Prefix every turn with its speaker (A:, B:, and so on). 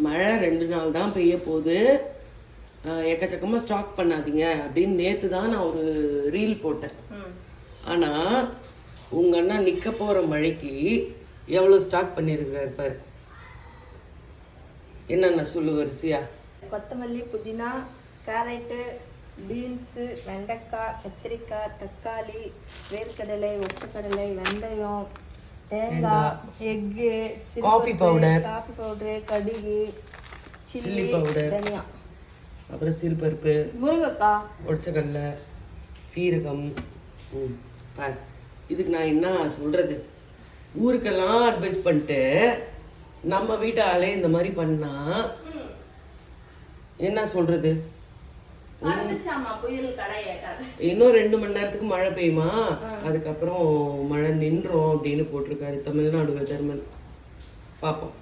A: மழை 2 நாள் தான் பெய்ய போகுது, எக்கச்சக்கமாக ஸ்டாக் பண்ணாதீங்க அப்படின்னு நேற்று தான் நான் ஒரு ரீல் போட்டேன். ஆனால் உங்கள் அண்ணா நிற்க போகிற மழைக்கு எவ்வளோ ஸ்டாக் பண்ணியிருக்கிறாரு பாரு. என்னென்ன சொல்லு வரிசையா?
B: கொத்தமல்லி, புதினா, கேரட்டு, பீன்ஸு, வெண்டைக்காய், கத்திரிக்காய், தக்காளி, வேர்க்கடலை, ஒச்சக்கடலை, வெந்தயம், தேங்காய், எக்கு,
A: காஃபி பவுடர்,
B: கடுகு, சில்லி பவுடர், தனியா,
A: அப்புறம் சிறுபருப்பு,
B: முருங்கைக்காய்,
A: ஒச்சக்கடலை, சீரகம். இதுக்கு நான் என்ன சொல்கிறது? ஊருக்கெல்லாம் அட்வைஸ் பண்ணிட்டு நம்ம வீட்டு ஆளே இந்த மாதிரி பண்ணா என்ன சொல்கிறது? இன்னும் 2 மணி நேரத்துக்கு மழை பெய்யுமா, அதுக்கப்புறம் மழை நின்றோம் அப்படின்னு போட்டிருக்காரு தமிழ்நாடு வெதர்மன். பார்ப்போம்.